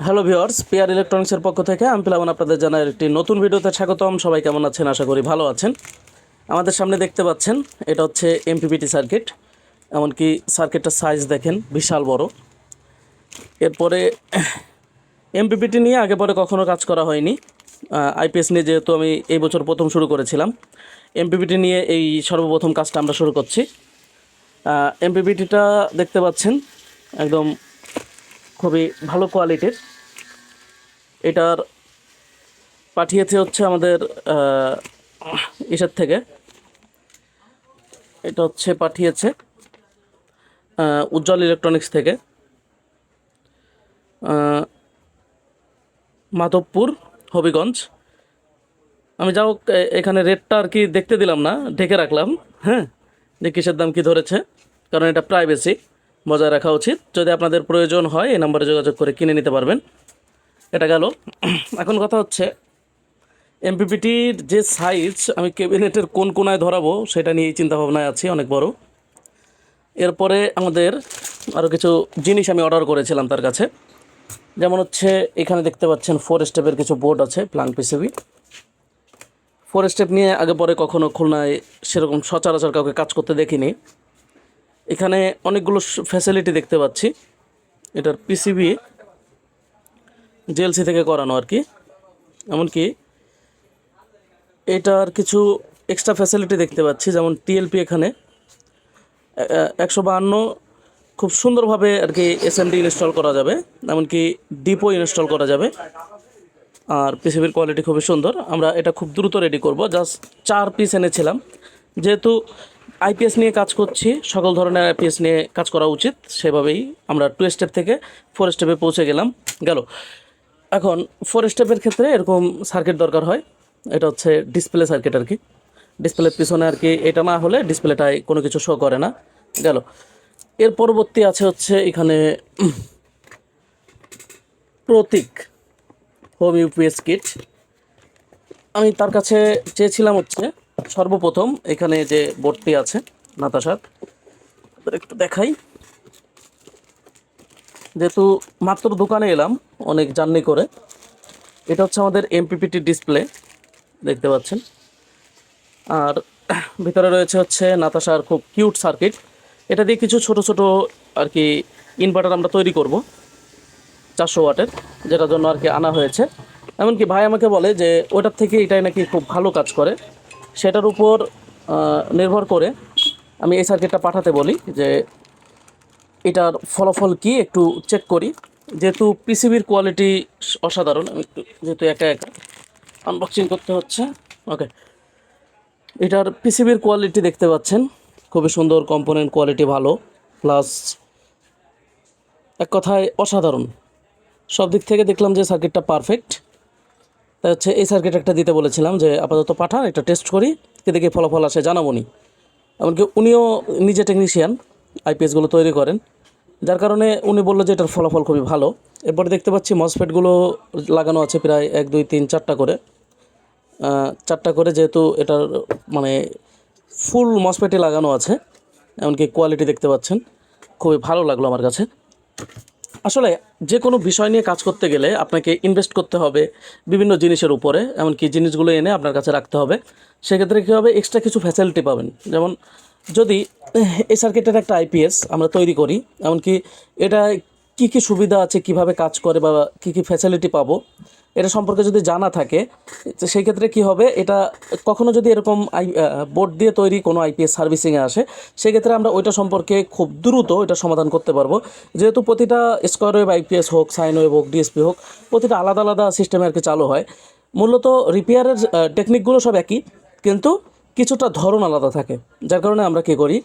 Hello viewers, PR ইলেকট্রনিক্সের পক্ষ থেকে আমি প্লাবন আপনাদের জানাই একটি নতুন ভিডিওতে স্বাগতম। সবাই কেমন আছেন? আশা করি ভালো আছেন। আমাদের সামনে দেখতে পাচ্ছেন এটা হচ্ছে এমপিপিটি সার্কিট। এমনকি সার্কিটটার সাইজ দেখেন বিশাল বড়। এরপরে এমপিপিটি নিয়ে আগে পরে কখনো কাজ করা হয়নি। আইপিএস নিয়ে যেহেতু আমি এই বছর প্রথম শুরু করেছিলাম, এমপিপিটি নিয়ে এই সর্বপ্রথম কাজটা আমরা শুরু করছি। এমপিপিটিটা দেখতে পাচ্ছেন একদম খুবই ভালো কোয়ালিটির। এটার পাঠিয়েছে হচ্ছে আমাদের ইসের থেকে। এটা হচ্ছে পাঠিয়েছে উজ্জ্বল ইলেকট্রনিক্স থেকে, মাধবপুর, হবিগঞ্জ। আমি যাও এখানে রেটটা আর কি দেখতে দিলাম না, ঢেকে রাখলাম। হ্যাঁ, যে কিসের দাম কী ধরেছে, কারণ এটা প্রাইভেসি বজায় রাখা উচিত। যদি আপনাদের প্রয়োজন হয় এই নাম্বারে যোগাযোগ করে কিনে নিতে পারবেন। এটা গেল। এখন কথা হচ্ছে এমপিপিটির যে সাইজ, আমি ক্যাবিনেটের কোন কোনায় ধরাবো সেটা নিয়েই চিন্তাভাবনায় আছি, অনেক বড়। এরপরে আমাদের আরও কিছু জিনিস আমি অর্ডার করেছিলাম তার কাছে, যেমন হচ্ছে এখানে দেখতে পাচ্ছেন 4 স্টেপের কিছু বোর্ড আছে, প্লাং পিসিবি। 4 স্টেপ নিয়ে আগে পরে কখনো খুলনায় সেরকম সচরাচর কাউকে কাজ করতে দেখিনি। এখানে অনেকগুলো ফ্যাসিলিটি দেখতে পাচ্ছি। এটার পিসিবি জিএলসি থেকে করানো আর কি। এমনকি এটার কিছু এক্সট্রা ফ্যাসিলিটি দেখতে পাচ্ছি, যেমন টিএলপি এখানে 152 খুব সুন্দরভাবে আর কি এসএমডি ইনস্টল করা যাবে, এমনকি ডিপো ইনস্টল করা যাবে। আর পিসিবির কোয়ালিটি খুবই সুন্দর। আমরা এটা খুব দ্রুত রেডি করব। জাস্ট 4 পিস এনেছিলাম। যেহেতু আইপিএস নিয়ে কাজ করছি, সকল ধরনের আইপিএস নিয়ে কাজ করা উচিত, সেভাবেই আমরা 2 স্টেপ থেকে 4 স্টেপে পৌঁছে গেল। এখন 4 স্টেপের ক্ষেত্রে এরকম সার্কিট দরকার হয়। এটা হচ্ছে ডিসপ্লে সার্কিট আর কি। ডিসপ্লের পিছনে আর কি এটা না হলে ডিসপ্লেটায় কোনো কিছু শো করে না। গেল। এর পরবর্তী আছে হচ্ছে এখানে প্রতীক হোম ইউপিএস কিট। আমি তার কাছে চেয়েছিলাম হচ্ছে সর্বপ্রথম এখানে যে বোর্ডটি আছে নাতাশার, একটু দেখাই। যেহেতু মাত্র দোকানে এলাম অনেক জার্নি করে, এটা হচ্ছে আমাদের এমপিপিটি ডিসপ্লে দেখতে পাচ্ছেন। আর ভিতরে রয়েছে হচ্ছে নাতাশার খুব কিউট সার্কিট। এটা দিয়ে কিছু ছোট ছোট আর কি ইনভার্টার আমরা তৈরি করব 400 ওয়াটের, যেটার জন্য আর কি আনা হয়েছে। এমনকি ভাই আমাকে বলে যে ওটার থেকে এটাই নাকি খুব ভালো কাজ করে। সেটার উপর নির্ভর করে আমি এই সার্কিটটা পাঠাতে বলি যে এটার ফলাফল কি একটু চেক করি। যেহেতু পিসিবির কোয়ালিটি অসাধারণ, আমি একটু যেহেতু একা একা আনবক্সিং করতে হচ্ছে। ওকে, এটার পিসিবির কোয়ালিটি দেখতে পাচ্ছেন, খুবই সুন্দর, কম্পোনেন্ট কোয়ালিটি ভালো, প্লাস এক কথায় অসাধারণ। সব দিক থেকে দেখলাম যে সার্কিটটা পারফেক্ট। তাই হচ্ছে এই সার্কিট একটা দিতে বলেছিলাম যে আপাতত পাঠান, একটা টেস্ট করি, দেখে ফলাফল আসে জানাবো নি। এমনকি উনিও নিজে টেকনিশিয়ান, আইপিএসগুলো তৈরি করেন, যার কারণে উনি বললো যে এটার ফলাফল খুবই ভালো। এরপরে দেখতে পাচ্ছি মসফেটগুলো লাগানো আছে প্রায় 1 2 3 4টা করে, 4টা করে, যেহেতু এটার মানে ফুল মসফেটই লাগানো আছে। এমনকি কোয়ালিটি দেখতে পাচ্ছেন, খুবই ভালো লাগলো আমার কাছে। আসলে যে কোনো বিষয় নিয়ে কাজ করতে গেলে আপনাকে ইনভেস্ট করতে হবে বিভিন্ন জিনিসের উপরে, এমনকি জিনিসগুলো এনে আপনার কাছে রাখতে হবে। সেক্ষেত্রে কী হবে, এক্সট্রা কিছু ফ্যাসিলিটি পাবেন। যেমন যদি এই সার্কিটের একটা আইপিএস আমরা তৈরি করি, এমনকি এটা কী কী সুবিধা আছে, কিভাবে কাজ করে, বা কী কী ফ্যাসিলিটি পাবো, এটা সম্পর্কে যদি জানা থাকে, তো সেই ক্ষেত্রে কী হবে, এটা কখনো যদি এরকম বোর্ড দিয়ে তৈরি কোনো আইপিএস সার্ভিসিংয়ে আসে, সেক্ষেত্রে আমরা ওইটা সম্পর্কে খুব দ্রুত এটা সমাধান করতে পারবো। যেহেতু প্রতিটা স্কোয়ার ওয়েভ আইপিএস হোক, সাইন ওয়েভ হোক, ডিএসপি হোক, প্রতিটা আলাদা আলাদা সিস্টেমে আর কি চালু হয়। মূলত রিপেয়ারের টেকনিকগুলো সব একই, কিন্তু কিছুটা ধরন আলাদা থাকে, যার কারণে আমরা কী করি,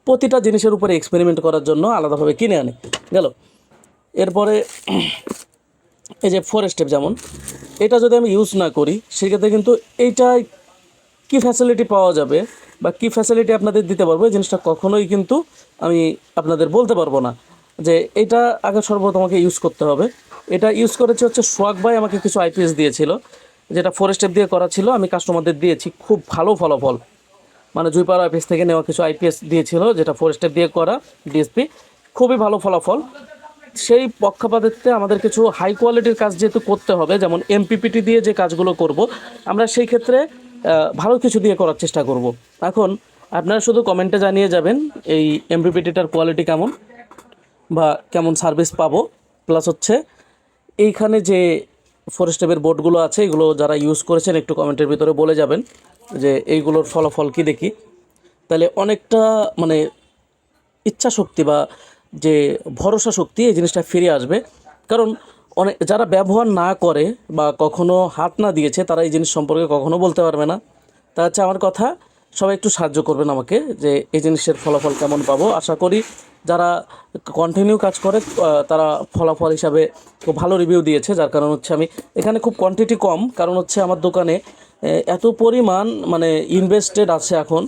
প্রতিটা জিনিসের উপরে এক্সপেরিমেন্ট করার জন্য আলাদাভাবে কিনে আনি। গেল। এরপরে এই যে 4 স্টেপ, যেমন এটা যদি আমি ইউজ না করি, সেক্ষেত্রে কিন্তু এইটাই কী ফ্যাসিলিটি পাওয়া যাবে বা কী ফ্যাসিলিটি আপনাদের দিতে পারবো, এই জিনিসটা কখনোই কিন্তু আমি আপনাদের বলতে পারবো না। যে এটা আগে সর্বপ্রথম আমাকে ইউজ করতে হবে। এটা ইউজ করেছে হচ্ছে সোহাগ ভাই, আমাকে কিছু আইপিএস দিয়েছিল, যেটা 4 স্টেপ দিয়ে করা ছিল। আমি কাস্টমারদের দিয়েছি, খুব ভালো ফলাফল। মানে জুইপার আইপিএস থেকে নেওয়া কিছু আইপিএস দিয়েছিল, যেটা 4 স্টেপ দিয়ে করা ডিএসপি, খুবই ভালো ফলাফল। সেই পক্ষপাতিত্বে আমাদের কিছু হাই কোয়ালিটির কাজ যেহেতু করতে হবে, যেমন এমপিপিটি দিয়ে যে কাজগুলো করব আমরা সেই ক্ষেত্রে ভালো কিছু দিয়ে করার চেষ্টা করব। এখন আপনারা শুধু কমেন্টে জানিয়ে যাবেন এই এমপিপিটিটার কোয়ালিটি কেমন বা কেমন সার্ভিস পাবো, প্লাস হচ্ছে এইখানে যে 4 স্টেপের বোর্ডগুলো আছে এগুলো যারা ইউজ করেছেন একটু কমেন্টের ভিতরে বলে যাবেন যে এইগুলোর ফলাফল কী দেখি। তাহলে অনেকটা মানে ইচ্ছা শক্তি বা যে ভরসা শক্তি এই জিনিসটা ফিরে আসবে। কারণ অনেক যারা ব্যবহার না করে বা কখনো হাত না দিয়েছে তারা এই জিনিস সম্পর্কে কখনো বলতে পারবে না। তা হচ্ছে আমার কথা, সবাই একটু সাহায্য করবেন আমাকে যে এই জিনিসের ফলাফল কেমন পাবো। আশা করি যারা কন্টিনিউ কাজ করে তারা ফলাফল হিসাবে খুব ভালো রিভিউ দিয়েছে, যার কারণ হচ্ছে আমি এখানে খুব কোয়ান্টিটি কম, কারণ হচ্ছে আমার দোকানে এত পরিমাণ মানে ইনভেস্টেড আছে এখন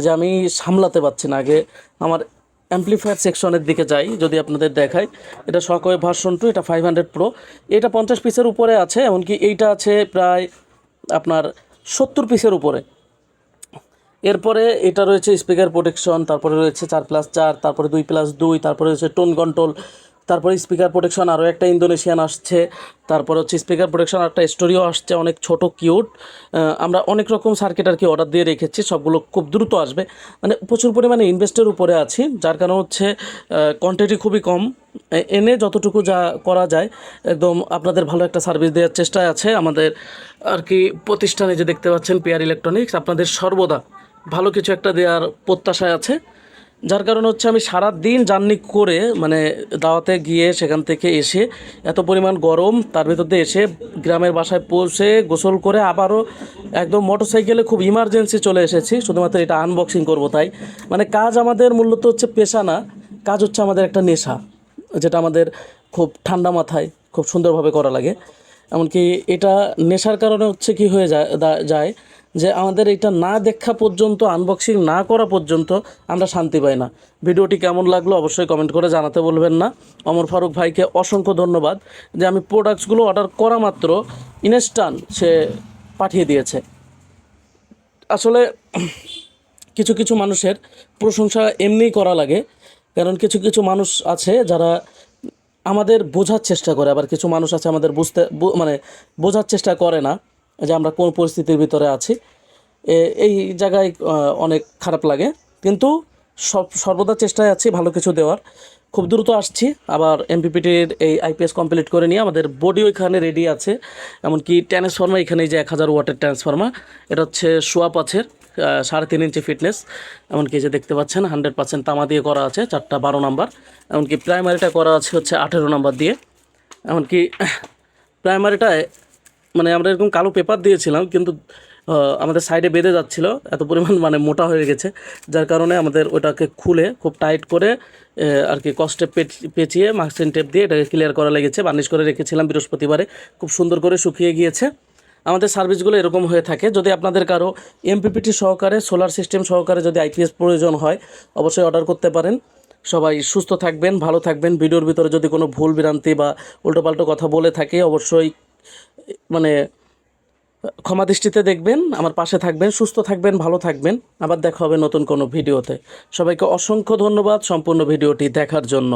যে আমি সামলাতে পারছি না। আগে আমার অ্যাম্পলিফায়ার সেকশনের দিকে যাই, যদি আপনাদের দেখাই, এটা শকওয়েভ ভার্সন 2, এটা 500 প্রো, এটা 50 পিসের উপরে আছে, এমনকি এইটা আছে প্রায় আপনার 70 পিসের উপরে। এরপরে এটা রয়েছে স্পিকার প্রোটেকশন, তারপরে রয়েছে 4+4, তারপরে 2+2, তারপরে রয়েছে টোন কন্ট্রোল, তারপরে স্পিকার প্রোটেকশন আরও একটা ইন্দোনেশিয়ান আসছে, তারপরে হচ্ছে স্পিকার প্রোটেকশন একটা স্টোরিও আসছে অনেক ছোট কিউট। আমরা অনেক রকম সার্কিট আর কি অর্ডার দিয়ে রেখেছি, সবগুলো খুব দ্রুত আসবে। মানে প্রচুর পরিমাণে ইনভেস্টের উপরে আছি, যার কারণ হচ্ছে কোয়ান্টিটি খুবই কম, এনে যতটুকু যা করা যায় একদম আপনাদের ভালো একটা সার্ভিস দেওয়ার চেষ্টায় আছে আমাদের আর কি প্রতিষ্ঠানে। যে দেখতে পাচ্ছেন পিআর ইলেকট্রনিক্স, আপনাদের সর্বদা ভালো কিছু একটা দেওয়ার প্রত্যাশায় আছে। যার কারণে হচ্ছে আমি সারা দিন জার্নি করে মানে দাওয়াতে গিয়ে সেখান থেকে এসে এত পরিমাণ গরম, তার ভিতর দিয়ে এসে গ্রামের বাসায় পৌঁছে গোসল করে আবারও একদম মোটরসাইকেলে খুব ইমার্জেন্সি চলে এসেছি শুধুমাত্র এটা আনবক্সিং করব। তাই মানে কাজ আমাদের মূলত হচ্ছে পেশা না, কাজ হচ্ছে আমাদের একটা নেশা, যেটা আমাদের খুব ঠান্ডা মাথায় খুব সুন্দরভাবে করা লাগে। এমনকি এটা নেশার কারণে হচ্ছে কি হয়ে যায় যে আমাদের এটা না দেখা পর্যন্ত, আনবক্সিং না করা পর্যন্ত আমরা শান্তি পাই না। ভিডিওটি কেমন লাগলো অবশ্যই কমেন্ট করে জানাতে বলবেন না। ওমর ফারুক ভাইকে অসংখ্য ধন্যবাদ যে আমি প্রোডাক্টসগুলো অর্ডার করা মাত্র ইনস্ট্যান্ট সে পাঠিয়ে দিয়েছে। আসলে কিছু কিছু মানুষের প্রশংসা এমনিই করা লাগে, কারণ কিছু কিছু মানুষ আছে যারা আমাদের বোঝার চেষ্টা করে, আবার কিছু মানুষ আছে আমাদের মানে বোঝার চেষ্টা করে না যে আমরা কোন পরিস্থিতির ভিতরে আছি। এই জায়গায় অনেক খারাপ লাগে, কিন্তু সর্বদা চেষ্টায় আছি ভালো কিছু দেওয়ার। খুব দ্রুত আসছি, আবার এমপিপিটির এই আইপিএস কমপ্লিট করে নিয়ে আমাদের বডিও এখানে রেডি আছে। এমনকি ট্রান্সফর্মার এখানে যে 1000 ওয়াটের ট্রান্সফর্মার, এটা হচ্ছে সোয়াপ আছে 3.5 ইঞ্চি ফিটনেস। এমনকি যে দেখতে পাচ্ছেন 100% তামা দিয়ে করা আছে, 4টা 12 নাম্বার। এমনকি প্রাইমারিটা করা আছে হচ্ছে 18 নাম্বার দিয়ে। এমনকি প্রাইমারিটায় মানে আমরা এরকম কালো পেপার দিয়েছিলাম, কিন্তু আমাদের সাইডে বেঁধে যাচ্ছিলো, এত পরিমাণ মানে মোটা হয়ে গেছে, যার কারণে আমাদের ওটাকে খুলে খুব টাইট করে আর কি কষ্টে পেঁচিয়ে মাস্কিং টেপ দিয়ে এটাকে ক্লিয়ার করা লেগেছে। বার্নিশ করে রেখেছিলাম বৃহস্পতিবারে, খুব সুন্দর করে শুকিয়ে গিয়েছে। আমাদের সার্ভিসগুলো এরকম হয়ে থাকে। যদি আপনাদের কারো এমপিপিটি সহকারে, সোলার সিস্টেম সহকারে যদি আইপিএস প্রয়োজন হয় অবশ্যই অর্ডার করতে পারেন। সবাই সুস্থ থাকবেন, ভালো থাকবেন। ভিডিওর ভিতরে যদি কোনো ভুল ভ্রান্তি বা উল্টোপাল্টো কথা বলে থাকে অবশ্যই মানে ক্ষমা দৃষ্টিতে দেখবেন, আমার পাশে থাকবেন, সুস্থ থাকবেন, ভালো থাকবেন। আবার দেখা হবে নতুন কোনো ভিডিওতে। সবাইকে অসংখ্য ধন্যবাদ সম্পূর্ণ ভিডিওটি দেখার জন্য।